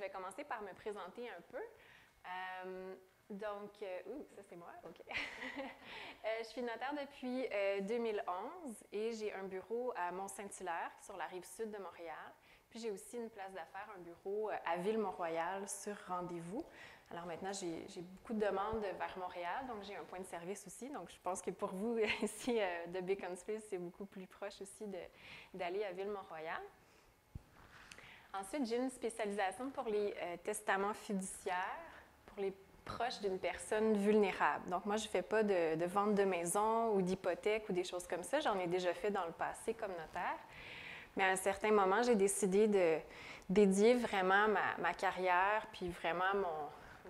vais commencer par me présenter un peu. Ça c'est moi, OK. Je suis notaire depuis 2011 et j'ai un bureau à Mont-Saint-Hilaire, sur la rive sud de Montréal. Puis j'ai aussi une place d'affaires, un bureau à Ville-Mont-Royal sur rendez-vous. Alors maintenant, j'ai beaucoup de demandes vers Montréal, donc j'ai un point de service aussi. Donc je pense que pour vous, ici, de Beaconsfield, c'est beaucoup plus proche aussi d'aller à Ville-Mont-Royal. Ensuite, j'ai une spécialisation pour les testaments fiduciaires, pour les proches d'une personne vulnérable. Donc moi, je ne fais pas de vente de maison ou d'hypothèque ou des choses comme ça. J'en ai déjà fait dans le passé comme notaire. Mais à un certain moment, j'ai décidé de dédier vraiment ma carrière puis vraiment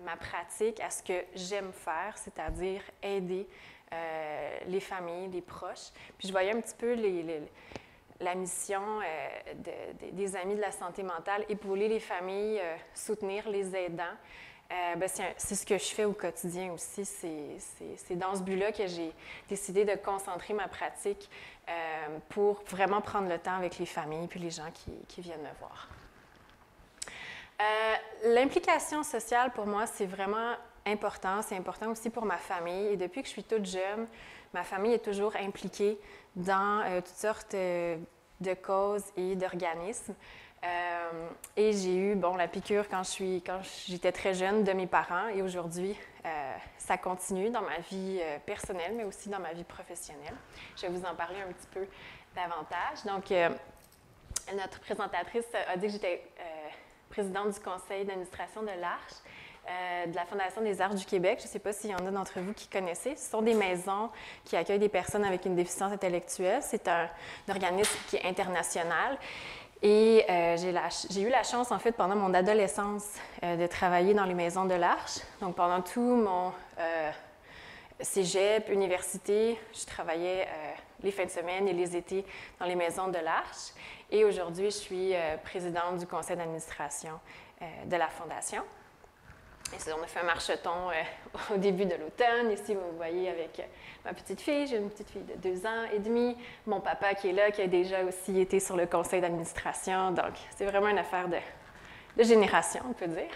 ma pratique à ce que j'aime faire, c'est-à-dire aider les familles, les proches. Puis je voyais un petit peu la mission des Amis de la santé mentale, épauler les familles, soutenir les aidants. C'est ce que je fais au quotidien aussi. C'est dans ce but-là que j'ai décidé de concentrer ma pratique pour vraiment prendre le temps avec les familles puis les gens qui viennent me voir. L'implication sociale, pour moi, c'est vraiment important. C'est important aussi pour ma famille. Et depuis que je suis toute jeune, ma famille est toujours impliquée dans toutes sortes de causes et d'organismes. Et j'ai eu la piqûre quand j'étais très jeune de mes parents. Et aujourd'hui, ça continue dans ma vie personnelle, mais aussi dans ma vie professionnelle. Je vais vous en parler un petit peu davantage. Donc, notre présentatrice a dit que j'étais présidente du conseil d'administration de l'Arche, de la Fondation des Arches du Québec. Je ne sais pas s'il y en a d'entre vous qui connaissez. Ce sont des maisons qui accueillent des personnes avec une déficience intellectuelle. C'est un organisme qui est international. Et j'ai eu la chance, en fait, pendant mon adolescence, de travailler dans les maisons de l'Arche. Donc, pendant tout mon cégep, université, je travaillais les fins de semaine et les étés dans les maisons de l'Arche. Et aujourd'hui, je suis présidente du conseil d'administration de la Fondation. Et on a fait un marcheton au début de l'automne. Ici, vous me voyez avec ma petite fille. J'ai une petite fille de 2 ans et demi. Mon papa qui est là, qui a déjà aussi été sur le conseil d'administration. Donc, c'est vraiment une affaire de génération, on peut dire.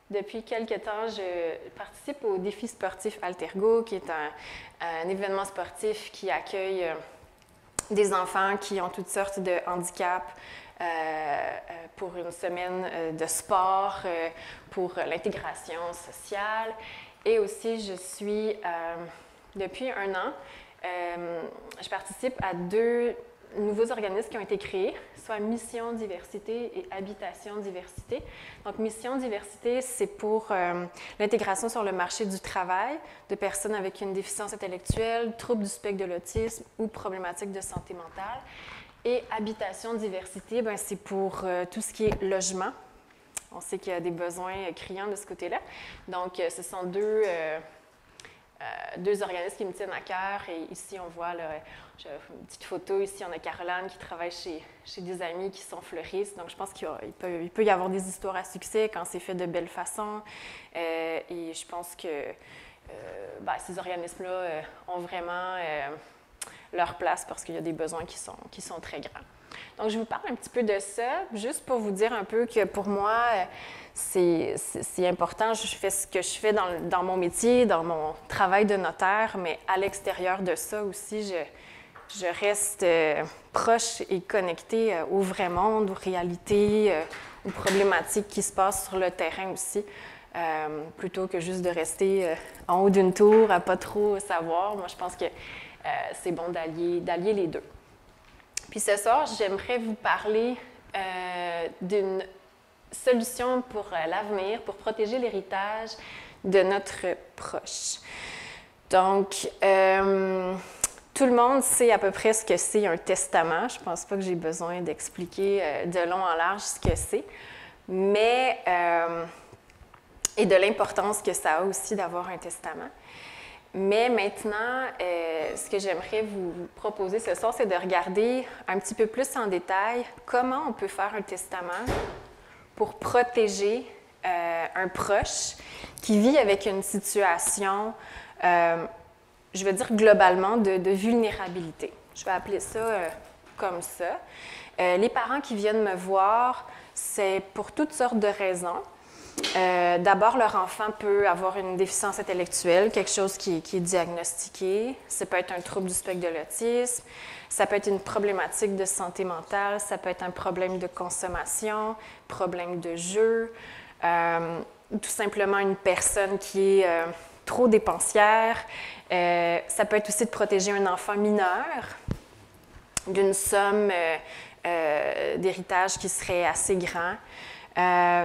Depuis quelque temps, je participe au défi sportif Altergo, qui est un événement sportif qui accueille des enfants qui ont toutes sortes de handicaps pour une semaine de sport, pour l'intégration sociale. Et aussi, je suis, depuis 1 an, je participe à 2 nouveaux organismes qui ont été créés, soit Mission Diversité et Habitation Diversité. Donc, Mission Diversité, c'est pour l'intégration sur le marché du travail de personnes avec une déficience intellectuelle, troubles du spectre de l'autisme ou problématiques de santé mentale. Et Habitation Diversité, c'est pour tout ce qui est logement. On sait qu'il y a des besoins criants de ce côté-là. Donc, ce sont deux organismes qui me tiennent à cœur. Et ici, on voit, j'ai une petite photo. Ici, on a Caroline qui travaille chez des amis qui sont fleuristes. Donc, je pense qu'il peut y avoir des histoires à succès quand c'est fait de belle façon. Et je pense que ces organismes-là ont vraiment leur place parce qu'il y a des besoins qui sont très grands. Donc, je vous parle un petit peu de ça, juste pour vous dire un peu que pour moi, c'est important. Je fais ce que je fais dans mon métier, dans mon travail de notaire, mais à l'extérieur de ça aussi, je reste proche et connectée au vrai monde, aux réalités, aux problématiques qui se passent sur le terrain aussi, plutôt que juste de rester en haut d'une tour à pas trop savoir. Moi, je pense que c'est bon d'allier les deux. Puis ce soir, j'aimerais vous parler d'une solution pour l'avenir, pour protéger l'héritage de notre proche. Donc, tout le monde sait à peu près ce que c'est un testament. Je ne pense pas que j'ai besoin d'expliquer de long en large ce que c'est, mais et de l'importance que ça a aussi d'avoir un testament. Mais maintenant, ce que j'aimerais vous proposer ce soir, c'est de regarder un petit peu plus en détail comment on peut faire un testament pour protéger un proche qui vit avec une situation, je veux dire globalement, de vulnérabilité. Je vais appeler ça comme ça. Les parents qui viennent me voir, c'est pour toutes sortes de raisons. D'abord, leur enfant peut avoir une déficience intellectuelle, quelque chose qui est diagnostiqué. Ça peut être un trouble du spectre de l'autisme, ça peut être une problématique de santé mentale, ça peut être un problème de consommation, problème de jeu, tout simplement une personne qui est trop dépensière. Ça peut être aussi de protéger un enfant mineur d'une somme d'héritage qui serait assez grand.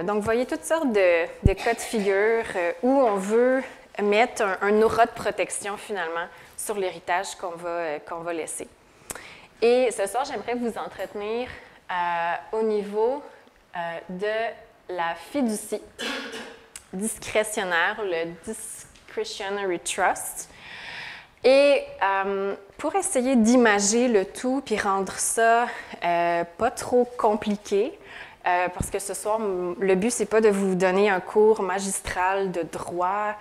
Donc, vous voyez toutes sortes de cas de figure où on veut mettre un aura de protection, finalement, sur l'héritage qu'on va laisser. Et ce soir, j'aimerais vous entretenir au niveau de la fiducie discrétionnaire, le Discretionary Trust. Et pour essayer d'imager le tout puis rendre ça pas trop compliqué, parce que ce soir, le but, c'est pas de vous donner un cours magistral de droit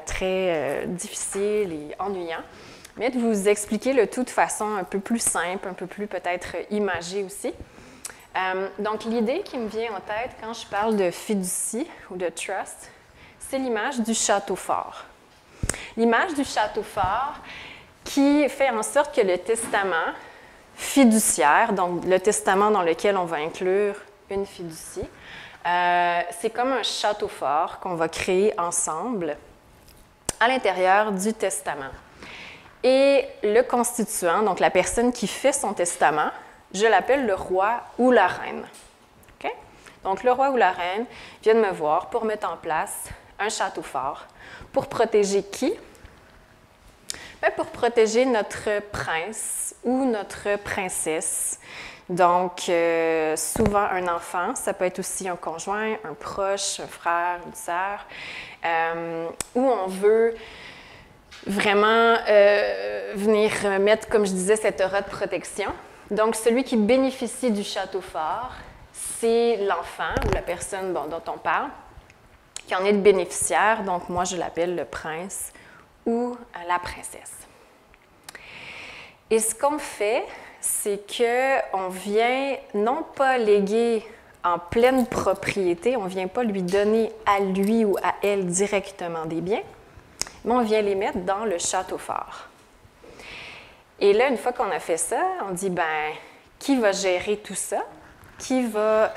très difficile et ennuyant, mais de vous expliquer le tout de façon un peu plus simple, un peu plus peut-être imagée aussi. Donc, l'idée qui me vient en tête quand je parle de fiducie ou de trust, c'est l'image du château fort. L'image du château fort qui fait en sorte que le testament fiduciaire, donc le testament dans lequel on va inclure une fiducie, c'est comme un château fort qu'on va créer ensemble à l'intérieur du testament. Et le constituant, donc la personne qui fait son testament, je l'appelle le roi ou la reine. Okay? Donc le roi ou la reine viennent me voir pour mettre en place un château fort. Pour protéger qui? Bien, pour protéger notre prince ou notre princesse. Donc, souvent un enfant, ça peut être aussi un conjoint, un proche, un frère, une sœur, où on veut vraiment venir mettre, comme je disais, cette aura de protection. Donc, celui qui bénéficie du château fort, c'est l'enfant ou la personne dont on parle, qui en est le bénéficiaire. Donc, moi, je l'appelle le prince ou la princesse. Et ce qu'on fait, c'est qu'on vient non pas léguer en pleine propriété, on ne vient pas lui donner à lui ou à elle directement des biens, mais on vient les mettre dans le château fort. Et là, une fois qu'on a fait ça, on dit, ben, qui va gérer tout ça? Qui va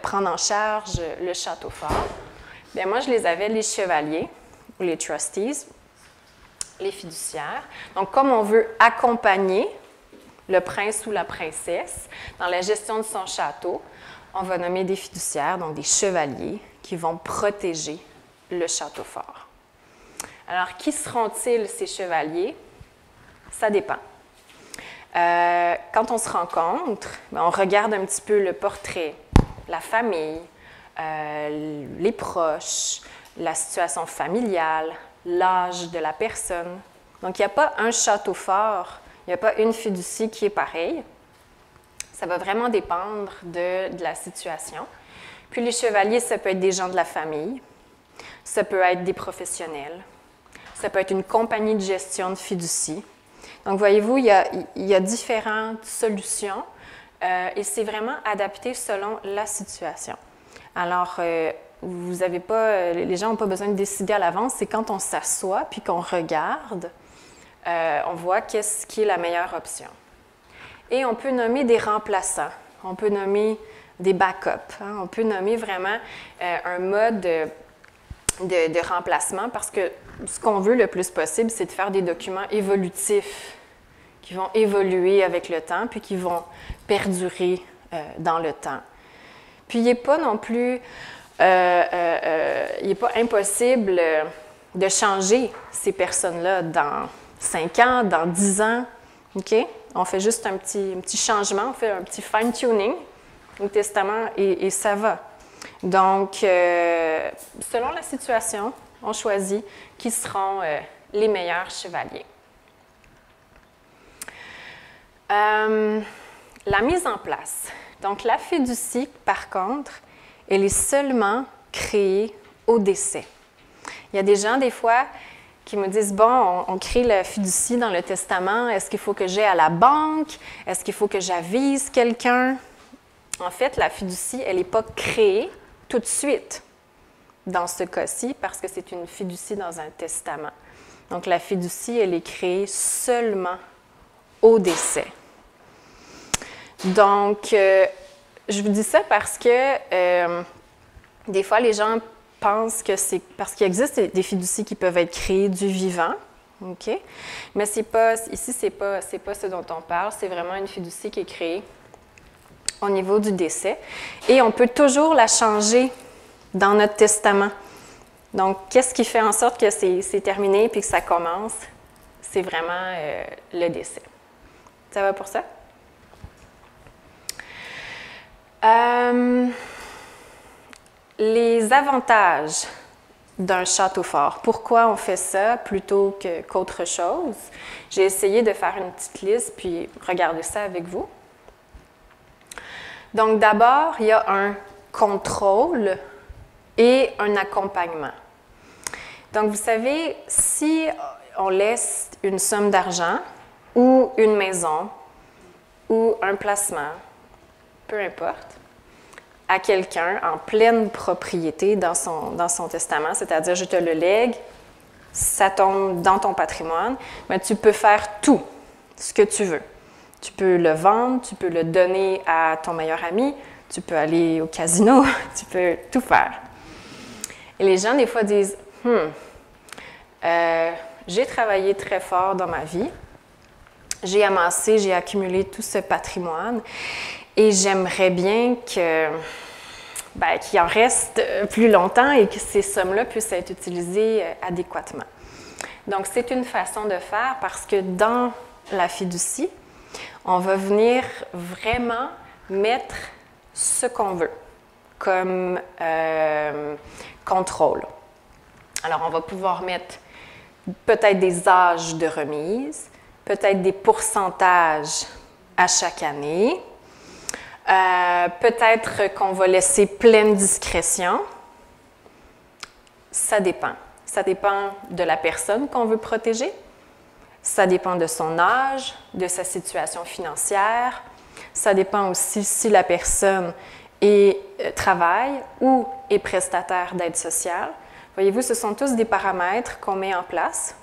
prendre en charge le château fort? Bien, moi, je les avais les chevaliers, ou les trustees, les fiduciaires. Donc, comme on veut accompagner le prince ou la princesse dans la gestion de son château, on va nommer des fiduciaires, donc des chevaliers, qui vont protéger le château fort. Alors, qui seront-ils, ces chevaliers? Ça dépend. Quand on se rencontre, on regarde un petit peu le portrait, la famille, les proches, la situation familiale, l'âge de la personne. Donc, il n'y a pas un château fort, il n'y a pas une fiducie qui est pareille. Ça va vraiment dépendre de la situation. Puis les chevaliers, ça peut être des gens de la famille, ça peut être des professionnels, ça peut être une compagnie de gestion de fiducie. Donc, voyez-vous, il y a différentes solutions et c'est vraiment adapté selon la situation. Alors, vous avez pas, les gens n'ont pas besoin de décider à l'avance, c'est quand on s'assoit puis qu'on regarde, on voit qu'est-ce qui est la meilleure option. Et on peut nommer des remplaçants, on peut nommer des backups, hein? On peut nommer vraiment un mode de remplacement parce que ce qu'on veut le plus possible, c'est de faire des documents évolutifs qui vont évoluer avec le temps puis qui vont perdurer dans le temps. Puis il n'est pas non plus, il n'est pas impossible de changer ces personnes-là dans 5 ans, dans 10 ans. OK? On fait juste un petit changement, on fait un petit fine-tuning au testament et ça va. Donc, selon la situation, on choisit qui seront les meilleurs chevaliers. La mise en place. Donc, la fiducie, par contre, elle est seulement créée au décès. Il y a des gens, des fois, qui me disent, bon, on crée la fiducie dans le testament, est-ce qu'il faut que j'aille à la banque? Est-ce qu'il faut que j'avise quelqu'un? En fait, la fiducie, elle n'est pas créée tout de suite dans ce cas-ci parce que c'est une fiducie dans un testament. Donc, la fiducie, elle est créée seulement au décès. Donc, je vous dis ça parce que des fois, les gens pensent que c'est parce qu'il existe des fiducies qui peuvent être créées du vivant, OK? Mais c'est pas, ici, c'est pas ce dont on parle, c'est vraiment une fiducie qui est créée au niveau du décès. Et on peut toujours la changer dans notre testament. Donc, qu'est-ce qui fait en sorte que c'est terminé puis que ça commence? C'est vraiment le décès. Ça va pour ça? Les avantages d'un château fort. Pourquoi on fait ça plutôt qu'autre chose? J'ai essayé de faire une petite liste puis regarder ça avec vous. Donc, d'abord, il y a un contrôle et un accompagnement. Donc, vous savez, si on laisse une somme d'argent ou une maison ou un placement, peu importe, à quelqu'un en pleine propriété dans son testament, c'est-à-dire je te le lègue, ça tombe dans ton patrimoine, mais tu peux faire tout ce que tu veux. Tu peux le vendre, tu peux le donner à ton meilleur ami, tu peux aller au casino, tu peux tout faire. Et les gens, des fois, disent j'ai travaillé très fort dans ma vie, j'ai amassé, j'ai accumulé tout ce patrimoine et j'aimerais bien qu'il en reste plus longtemps et que ces sommes-là puissent être utilisées adéquatement. Donc, c'est une façon de faire parce que dans la fiducie, on va venir vraiment mettre ce qu'on veut comme contrôle. Alors, on va pouvoir mettre peut-être des âges de remise, peut-être des pourcentages à chaque année, peut-être qu'on va laisser pleine discrétion. Ça dépend. Ça dépend de la personne qu'on veut protéger. Ça dépend de son âge, de sa situation financière. Ça dépend aussi si la personne travaille ou est prestataire d'aide sociale. Voyez-vous, ce sont tous des paramètres qu'on met en place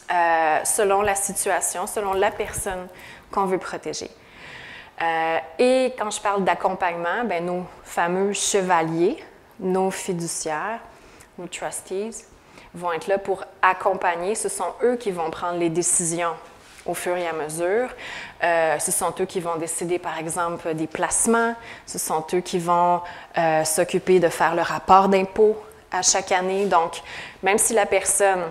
selon la situation, selon la personne qu'on veut protéger. Et quand je parle d'accompagnement, nos fameux chevaliers, nos fiduciaires, nos trustees, vont être là pour accompagner. Ce sont eux qui vont prendre les décisions au fur et à mesure. Ce sont eux qui vont décider, par exemple, des placements. Ce sont eux qui vont s'occuper de faire le rapport d'impôt à chaque année. Donc, même si la personne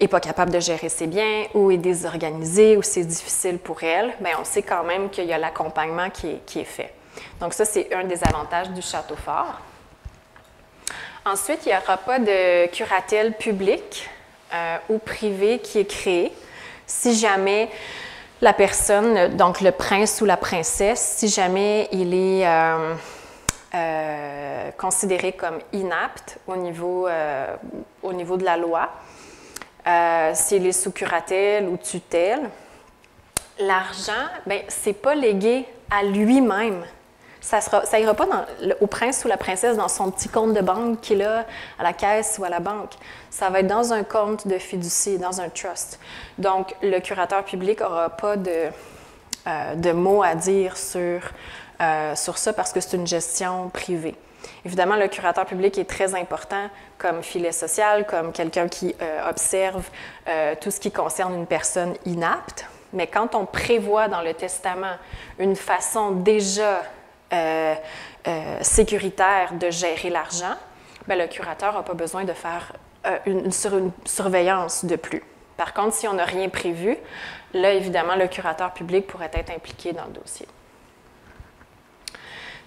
n'est pas capable de gérer ses biens ou est désorganisée ou c'est difficile pour elle, bien, on sait quand même qu'il y a l'accompagnement qui est fait. Donc ça, c'est un des avantages du château fort. Ensuite, il n'y aura pas de curatelle publique ou privée qui est créée si jamais la personne, donc le prince ou la princesse, si jamais il est considéré comme inapte au niveau de la loi, s'il est sous curatelle ou tutelle, l'argent, ce n'est pas légué à lui-même. Ça n'ira pas au prince ou la princesse dans son petit compte de banque qu'il a à la caisse ou à la banque. Ça va être dans un compte de fiducie, dans un trust. Donc, le curateur public n'aura pas de mots à dire sur ça parce que c'est une gestion privée. Évidemment, le curateur public est très important comme filet social, comme quelqu'un qui observe tout ce qui concerne une personne inapte. Mais quand on prévoit dans le testament une façon déjà sécuritaire de gérer l'argent, le curateur n'a pas besoin de faire une surveillance de plus. Par contre, si on n'a rien prévu, là, évidemment, le curateur public pourrait être impliqué dans le dossier.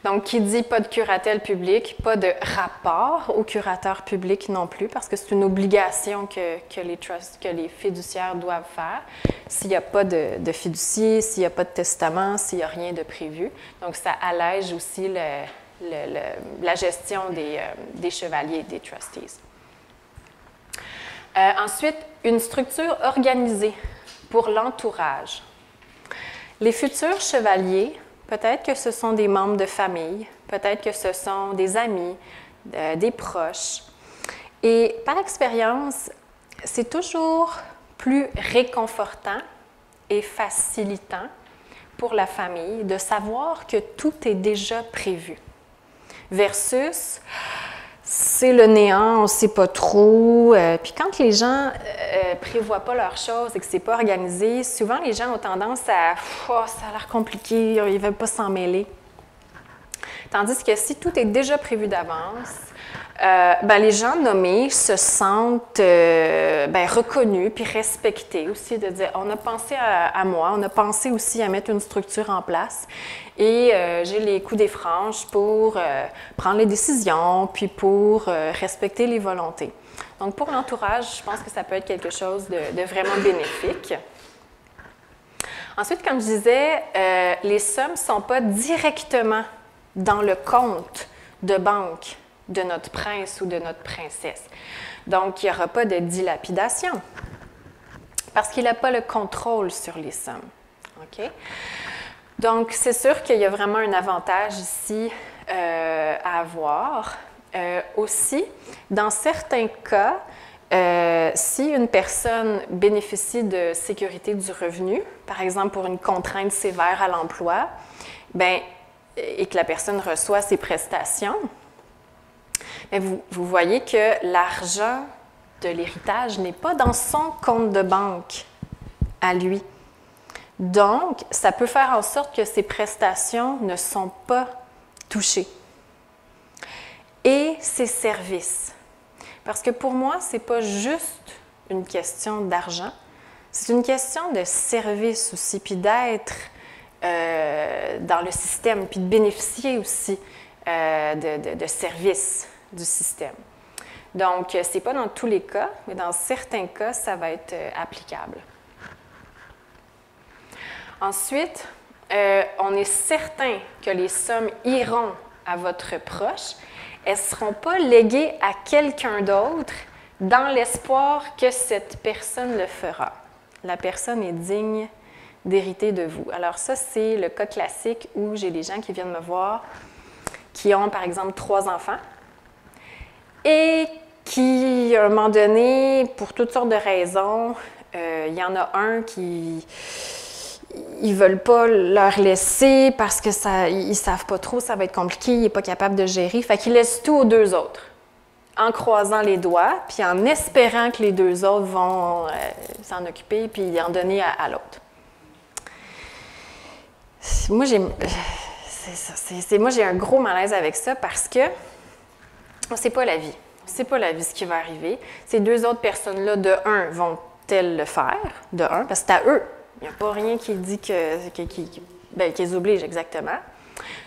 Donc, qui dit pas de curatelle publique, pas de rapport au curateur public non plus, parce que c'est une obligation que les fiduciaires doivent faire s'il n'y a pas de fiducie, s'il n'y a pas de testament, s'il n'y a rien de prévu. Donc, ça allège aussi la gestion des chevaliers, des trustees. Ensuite, une structure organisée pour l'entourage. Les futurs chevaliers, peut-être que ce sont des membres de famille, peut-être que ce sont des amis, des proches. Et par expérience, c'est toujours plus réconfortant et facilitant pour la famille de savoir que tout est déjà prévu. Versus, c'est le néant, on ne sait pas trop. Puis quand les gens ne prévoient pas leurs choses et que ce n'est pas organisé, souvent les gens ont tendance à « oh, ça a l'air compliqué, ils ne veulent pas s'en mêler ». Tandis que si tout est déjà prévu d'avance, les gens nommés se sentent reconnus puis respectés aussi, de dire on a pensé à moi, on a pensé aussi à mettre une structure en place et j'ai les coups des franges pour prendre les décisions puis pour respecter les volontés. Donc pour l'entourage, je pense que ça peut être quelque chose de vraiment bénéfique. Ensuite, comme je disais, les sommes ne sont pas directement dans le compte de banque de notre prince ou de notre princesse. Donc, il n'y aura pas de dilapidation parce qu'il n'a pas le contrôle sur les sommes. OK? Donc, c'est sûr qu'il y a vraiment un avantage ici à avoir. Aussi, dans certains cas, si une personne bénéficie de sécurité du revenu, par exemple pour une contrainte sévère à l'emploi, et que la personne reçoit ses prestations, vous voyez que l'argent de l'héritage n'est pas dans son compte de banque à lui. Donc, ça peut faire en sorte que ses prestations ne sont pas touchées. Et ses services. Parce que pour moi, ce n'est pas juste une question d'argent, c'est une question de service aussi, puis d'être dans le système, puis de bénéficier aussi de services du système. Donc, ce n'est pas dans tous les cas, mais dans certains cas, ça va être applicable. Ensuite, on est certain que les sommes iront à votre proche. Elles ne seront pas léguées à quelqu'un d'autre dans l'espoir que cette personne le fera. La personne est digne d'hériter de vous. Alors ça, c'est le cas classique où j'ai des gens qui viennent me voir qui ont, par exemple, 3 enfants et qui, à un moment donné, pour toutes sortes de raisons, il y en a un qui ils ne veulent pas leur laisser parce que ils ne savent pas trop, ça va être compliqué, il n'est pas capable de gérer. Fait qu'ils laissent tout aux 2 autres, en croisant les doigts, puis en espérant que les 2 autres vont s'en occuper puis en donner à l'autre. Moi, j'ai un gros malaise avec ça parce que c'est pas la vie. C'est pas la vie ce qui va arriver. Ces 2 autres personnes-là, de un, vont-elles le faire? De un, parce que c'est à eux. Il n'y a pas rien qui dit qui les oblige exactement.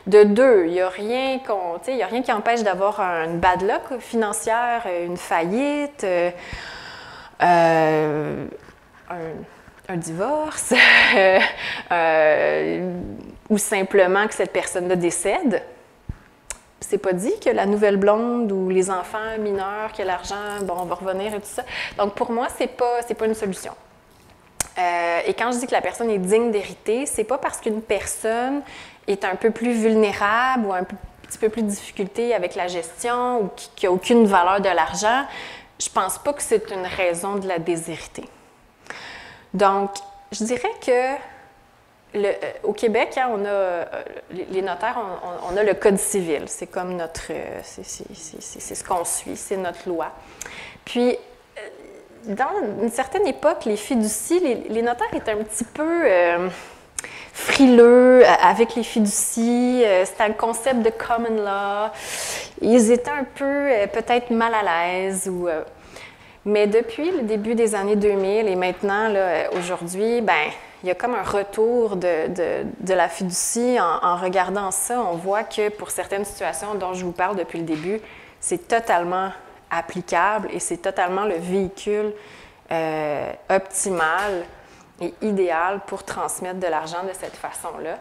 De 2, il n'y a rien qui empêche d'avoir une bad luck financière, une faillite, un divorce, ou simplement que cette personne-là décède. C'est pas dit que la nouvelle blonde ou les enfants mineurs, que l'argent, on va revenir et tout ça. Donc, pour moi, c'est pas une solution. Et quand je dis que la personne est digne d'hériter, c'est pas parce qu'une personne est un peu plus vulnérable ou un petit peu plus de difficulté avec la gestion ou qui n'a aucune valeur de l'argent. Je pense pas que c'est une raison de la déshériter. Donc, je dirais que au Québec, on a les notaires, on a le Code civil. C'est comme notre... c'est ce qu'on suit, c'est notre loi. Puis, dans une certaine époque, les fiducies, les notaires étaient un petit peu frileux avec les fiducies. C'était un concept de common law. Ils étaient un peu peut-être mal à l'aise. Mais depuis le début des années 2000 et maintenant, aujourd'hui, il y a comme un retour de la fiducie. En regardant ça, on voit que pour certaines situations dont je vous parle depuis le début, c'est totalement applicable et c'est totalement le véhicule optimal et idéal pour transmettre de l'argent de cette façon-là.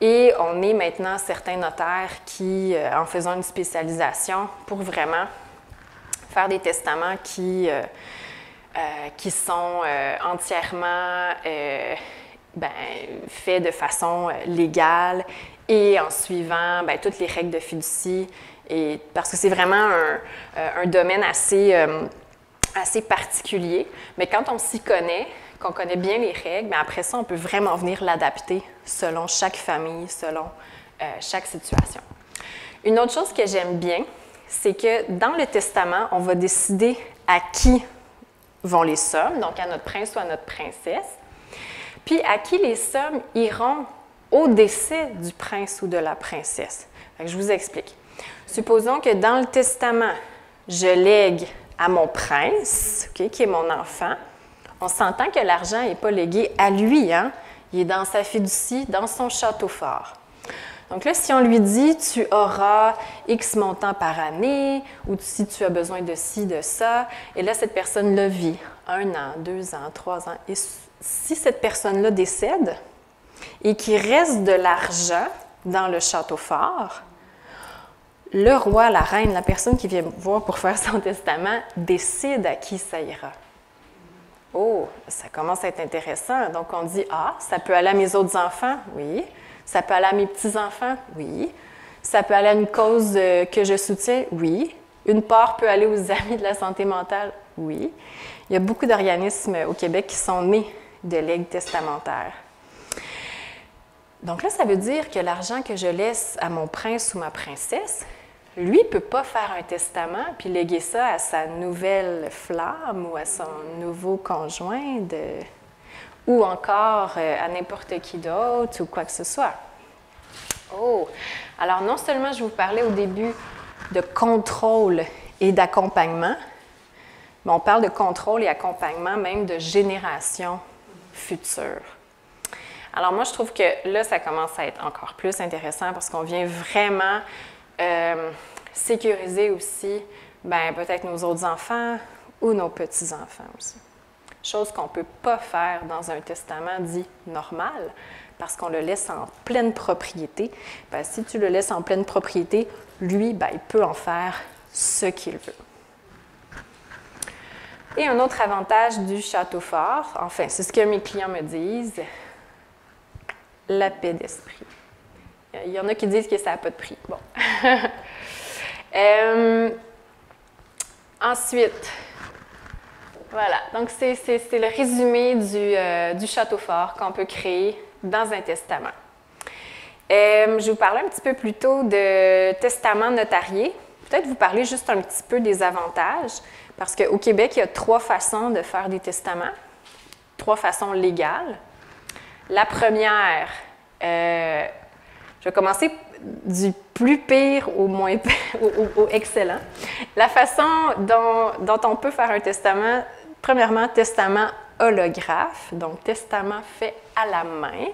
Et on est maintenant certains notaires qui, en faisant une spécialisation pour vraiment faire des testaments qui sont entièrement faits de façon légale et en suivant toutes les règles de fiducie, parce que c'est vraiment un domaine assez particulier. Mais quand on s'y connaît, qu'on connaît bien les règles, après ça, on peut vraiment venir l'adapter selon chaque famille, selon chaque situation. Une autre chose que j'aime bien, c'est que dans le testament, on va décider à qui vont les sommes, donc à notre prince ou à notre princesse, puis à qui les sommes iront au décès du prince ou de la princesse. Je vous explique. Supposons que dans le testament, je lègue à mon prince, qui est mon enfant. On s'entend que l'argent n'est pas légué à lui, hein? Il est dans sa fiducie, dans son château fort. Donc là, si on lui dit « tu auras X montant par année » ou « si tu as besoin de ci, de ça », et là, cette personne-là vit 1 an, 2 ans, 3 ans. Et si cette personne-là décède et qu'il reste de l'argent dans le château fort, le roi, la reine, la personne qui vient me voir pour faire son testament décide à qui ça ira. Oh, ça commence à être intéressant. Donc, on dit « ah, ça peut aller à mes autres enfants? » Oui. Ça peut aller à mes petits-enfants? Oui. Ça peut aller à une cause que je soutiens? Oui. Une part peut aller aux amis de la santé mentale? Oui. Il y a beaucoup d'organismes au Québec qui sont nés de legs testamentaires. Donc là, ça veut dire que l'argent que je laisse à mon prince ou ma princesse, lui ne peut pas faire un testament puis léguer ça à sa nouvelle flamme ou à son nouveau conjoint ou encore à n'importe qui d'autre ou quoi que ce soit. Oh! Alors, non seulement je vous parlais au début de contrôle et d'accompagnement, mais on parle de contrôle et accompagnement même de génération future. Alors, moi, je trouve que là, ça commence à être encore plus intéressant parce qu'on vient vraiment sécuriser aussi peut-être nos autres enfants ou nos petits-enfants aussi. Chose qu'on ne peut pas faire dans un testament dit normal, parce qu'on le laisse en pleine propriété. Si tu le laisses en pleine propriété, lui, il peut en faire ce qu'il veut. Et un autre avantage du château fort, enfin, c'est ce que mes clients me disent, la paix d'esprit. Il y en a qui disent que ça n'a pas de prix. Bon. Ensuite, voilà, donc c'est le résumé du château fort qu'on peut créer dans un testament. Je vous parlais un petit peu plus tôt de testament notarié. Peut-être vous parler juste un petit peu des avantages, parce qu'au Québec, il y a 3 façons de faire des testaments, 3 façons légales. La première, je vais commencer du plus pire au moins au excellent. La façon dont on peut faire un testament, premièrement, testament holographe, donc testament fait à la main,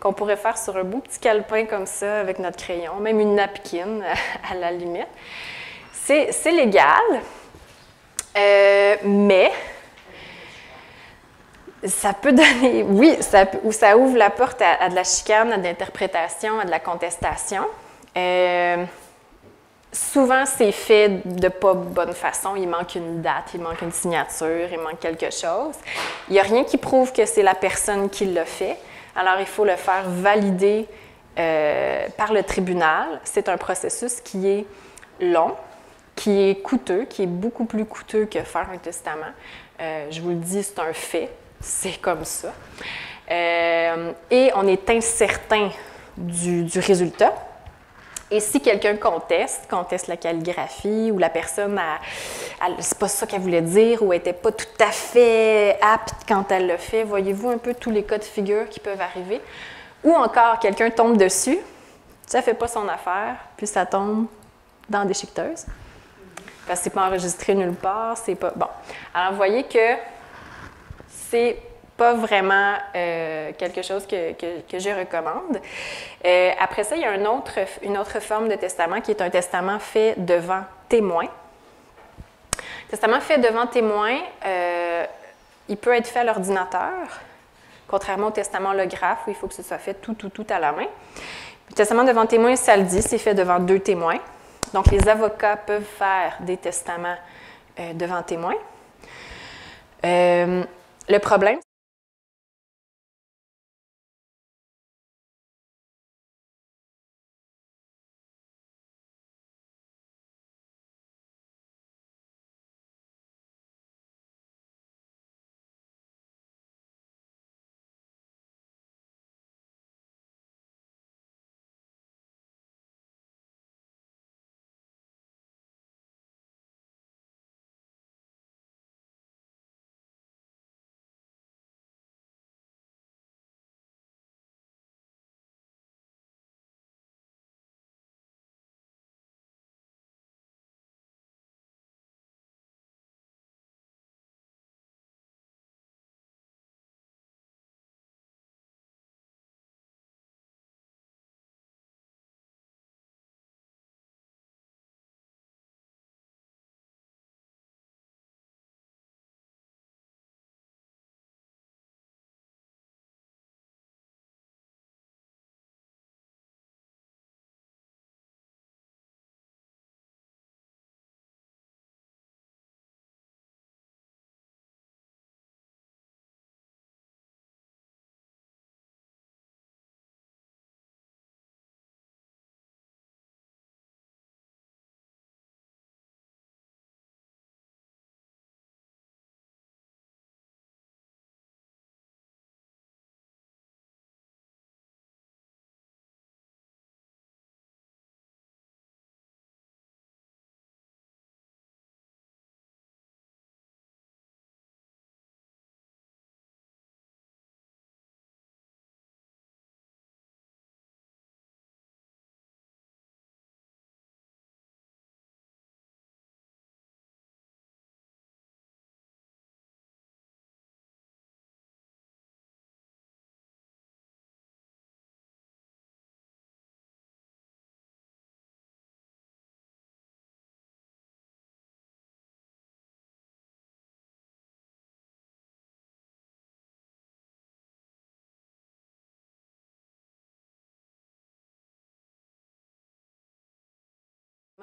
qu'on pourrait faire sur un beau petit calepin comme ça avec notre crayon, même une napkin à la limite. C'est légal, mais ça peut donner, oui, ça ouvre la porte à de la chicane, à de l'interprétation, à de la contestation. Souvent, c'est fait de pas bonne façon. Il manque une date, il manque une signature, il manque quelque chose. Il n'y a rien qui prouve que c'est la personne qui l'a fait. Alors, il faut le faire valider par le tribunal. C'est un processus qui est long, qui est coûteux, qui est beaucoup plus coûteux que faire un testament. Je vous le dis, c'est un fait. C'est comme ça. Et on est incertain du résultat. Et si quelqu'un conteste la calligraphie ou la personne, c'est pas ça qu'elle voulait dire ou elle n'était pas tout à fait apte quand elle le fait, voyez-vous un peu tous les cas de figure qui peuvent arriver. Ou encore, quelqu'un tombe dessus, ça ne fait pas son affaire, puis ça tombe dans la déchiqueteuse. Parce que c'est pas enregistré nulle part, c'est pas... Bon. Alors, vous voyez que c'est pas vraiment quelque chose que je recommande. Après ça, il y a une autre forme de testament qui est un testament fait devant témoin. Testament fait devant témoin, il peut être fait à l'ordinateur, contrairement au testament holographe où il faut que ce soit fait tout à la main. Le testament devant témoin, ça le dit, c'est fait devant 2 témoins. Donc, les avocats peuvent faire des testaments devant témoin. Le problème,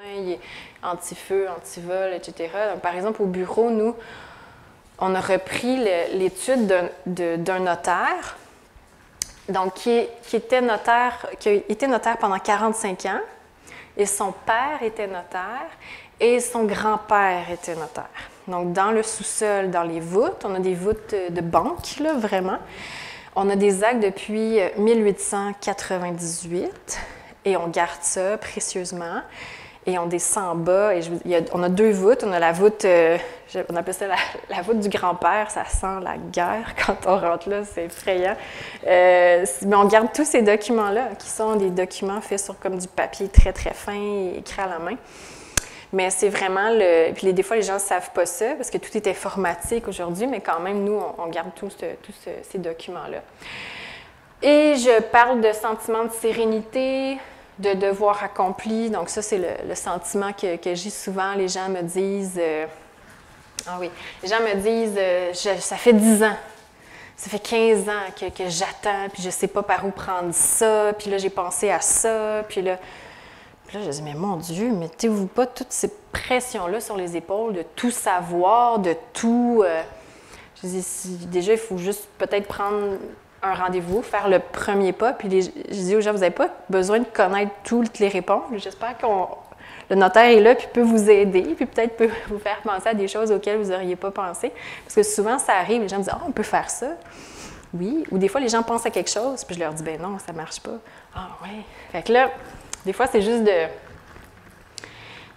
il est anti-feu, anti-vol, etc. Donc, par exemple, au bureau, nous, on a repris l'étude d'un notaire, donc qui était notaire pendant 45 ans, et son père était notaire, et son grand-père était notaire. Donc, dans le sous-sol, dans les voûtes, on a des voûtes de banque, là, vraiment. On a des actes depuis 1898, et on garde ça précieusement. Et on descend en bas, et on a 2 voûtes. On a la voûte, on appelle ça la voûte du grand-père, ça sent la guerre quand on rentre là, c'est effrayant. Mais on garde tous ces documents-là, qui sont des documents faits sur comme du papier très fin, écrit à la main. Mais c'est vraiment puis des fois, les gens ne savent pas ça, parce que tout est informatique aujourd'hui, mais quand même, nous, on garde tous ces documents-là. Et je parle de sentiment de sérénité, de devoir accompli. Donc ça, c'est le sentiment que j'ai souvent. Les gens me disent, les gens me disent, ça fait 10 ans, ça fait 15 ans que j'attends, puis je ne sais pas par où prendre ça, puis là, j'ai pensé à ça, puis là, je dis, mais mon Dieu, mettez-vous pas toutes ces pressions-là sur les épaules, de tout savoir, de tout... je dis, déjà, il faut juste peut-être prendre un rendez-vous, faire le premier pas, puis je dis aux gens, vous n'avez pas besoin de connaître toutes les réponses. J'espère que le notaire est là, puis peut vous aider, puis peut-être peut vous faire penser à des choses auxquelles vous n'auriez pas pensé. Parce que souvent, ça arrive, les gens me disent, on peut faire ça. Oui. Ou des fois, les gens pensent à quelque chose, puis je leur dis, ben non, ça ne marche pas. Ah oui. Fait que là, des fois, c'est juste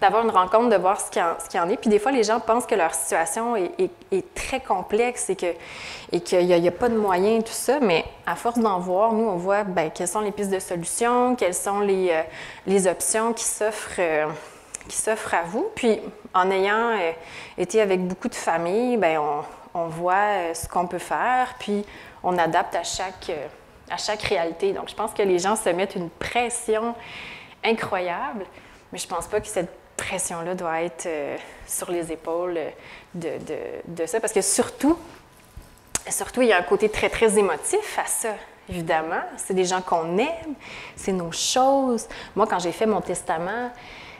d'avoir une rencontre, de voir ce qu'il y en est. Puis des fois, les gens pensent que leur situation est très complexe et qu'il n'y a pas de moyens, tout ça. Mais à force d'en voir, nous, on voit quelles sont les pistes de solutions, quelles sont les options qui s'offrent à vous. Puis en ayant été avec beaucoup de familles, on voit ce qu'on peut faire, puis on adapte à chaque réalité. Donc, je pense que les gens se mettent une pression incroyable, mais je ne pense pas que cette pression-là doit être sur les épaules de ça, parce que surtout, Surtout, il y a un côté très, très émotif à ça, évidemment. C'est des gens qu'on aime, c'est nos choses. Moi, quand j'ai fait mon testament,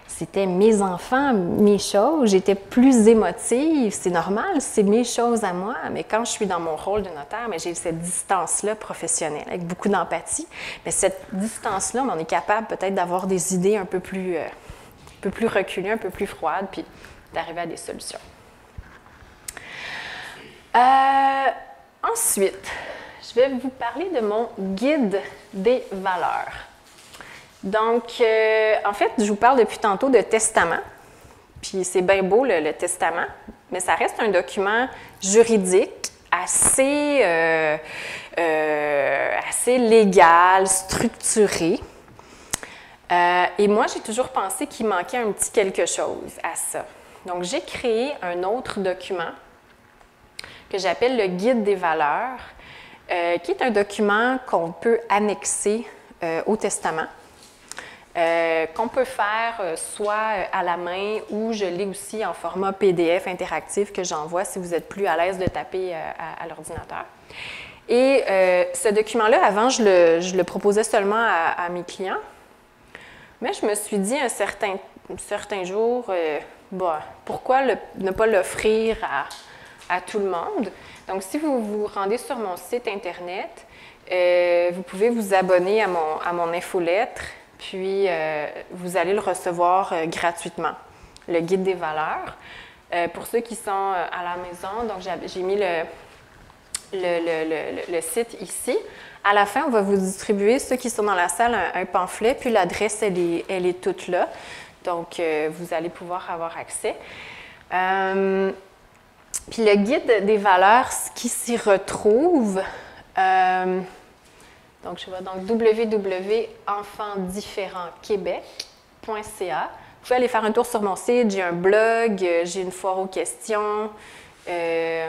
c'était mes enfants, mes choses. J'étais plus émotive, c'est normal, c'est mes choses à moi. Mais quand je suis dans mon rôle de notaire, j'ai cette distance-là professionnelle, avec beaucoup d'empathie. Mais cette distance-là, on est capable peut-être d'avoir des idées un peu plus reculées, un peu plus froides, puis d'arriver à des solutions. Ensuite, je vais vous parler de mon guide des valeurs. Donc, en fait, je vous parle depuis tantôt de testament, puis c'est bien beau le testament, mais ça reste un document juridique assez légal, structuré. Et moi, j'ai toujours pensé qu'il manquait un petit quelque chose à ça. Donc, j'ai créé un autre document que j'appelle le guide des valeurs, qui est un document qu'on peut annexer au testament, qu'on peut faire soit à la main ou je l'ai aussi en format PDF interactif que j'envoie si vous êtes plus à l'aise de taper à l'ordinateur. Et ce document-là, avant, je le proposais seulement à mes clients, mais je me suis dit un certain jour, pourquoi ne pas l'offrir à tout le monde? Donc, si vous vous rendez sur mon site Internet, vous pouvez vous abonner à mon infolettre, puis vous allez le recevoir gratuitement, le guide des valeurs. Pour ceux qui sont à la maison, donc j'ai mis le site ici. À la fin, on va vous distribuer, ceux qui sont dans la salle, un pamphlet, puis l'adresse, elle est toute là. Donc, vous allez pouvoir avoir accès. Puis le guide des valeurs, ce qui s'y retrouve, donc je vais donc www.enfantsdifférentsquebec.ca. Vous pouvez aller faire un tour sur mon site, j'ai un blog, j'ai une foire aux questions, des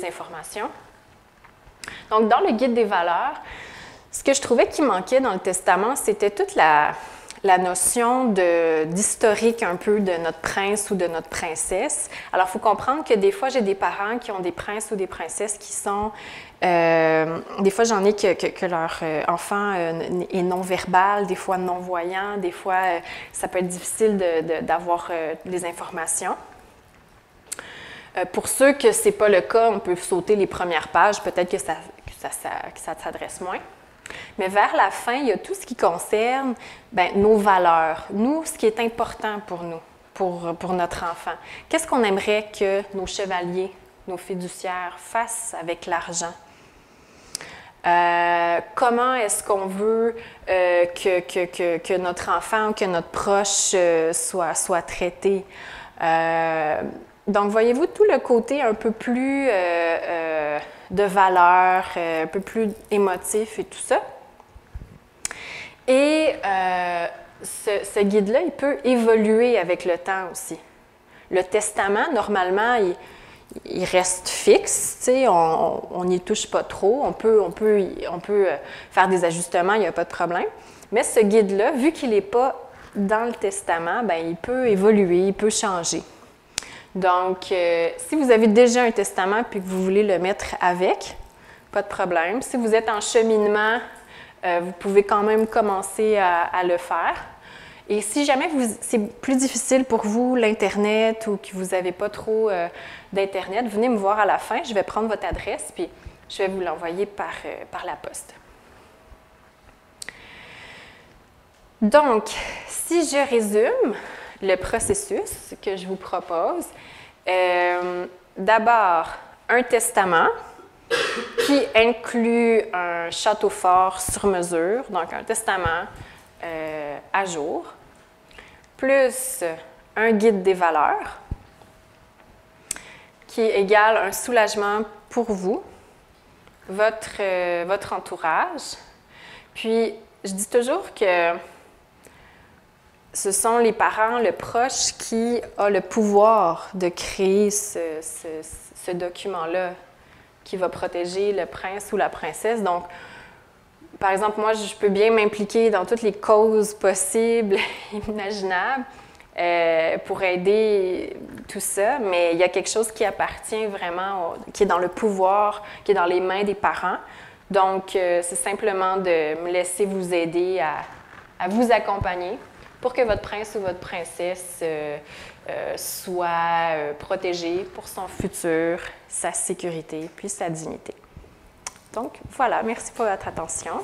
informations. Donc, dans le guide des valeurs, ce que je trouvais qui manquait dans le testament, c'était toute la notion d'historique un peu de notre prince ou de notre princesse. Alors, il faut comprendre que des fois, j'ai des parents qui ont des princes ou des princesses qui sont... des fois, j'en ai que leur enfant est non-verbal, des fois non-voyant, des fois, ça peut être difficile d'avoir les informations. Pour ceux que ce n'est pas le cas, on peut sauter les premières pages, peut-être que ça s'adresse moins. Mais vers la fin, il y a tout ce qui concerne nos valeurs, nous, ce qui est important pour nous, pour notre enfant. Qu'est-ce qu'on aimerait que nos chevaliers, nos fiduciaires fassent avec l'argent? Comment est-ce qu'on veut que notre enfant ou que notre proche soit traité? Donc, voyez-vous tout le côté un peu plus de valeur, un peu plus émotif et tout ça. Et ce guide-là, il peut évoluer avec le temps aussi. Le testament, normalement, il reste fixe, tu sais, on n'y touche pas trop, on peut faire des ajustements, il n'y a pas de problème. Mais ce guide-là, vu qu'il n'est pas dans le testament, il peut évoluer, il peut changer. Donc, si vous avez déjà un testament et que vous voulez le mettre avec, pas de problème. Si vous êtes en cheminement, vous pouvez quand même commencer à le faire. Et si jamais c'est plus difficile pour vous, l'Internet, ou que vous n'avez pas trop d'Internet, venez me voir à la fin. Je vais prendre votre adresse puis je vais vous l'envoyer par la poste. Donc, si je résume le processus que je vous propose, d'abord, un testament qui inclut un château fort sur mesure, donc un testament à jour, plus un guide des valeurs qui égale un soulagement pour vous, votre entourage. Puis, je dis toujours que ce sont les parents, le proche, qui a le pouvoir de créer ce document-là qui va protéger le prince ou la princesse. Donc, par exemple, moi, je peux bien m'impliquer dans toutes les causes possibles, imaginables. pour aider tout ça, mais il y a quelque chose qui appartient vraiment, qui est dans le pouvoir, qui est dans les mains des parents. Donc, c'est simplement de me laisser vous aider à vous accompagner pour que votre prince ou votre princesse soit protégé pour son futur, sa sécurité, puis sa dignité. Donc, voilà, merci pour votre attention.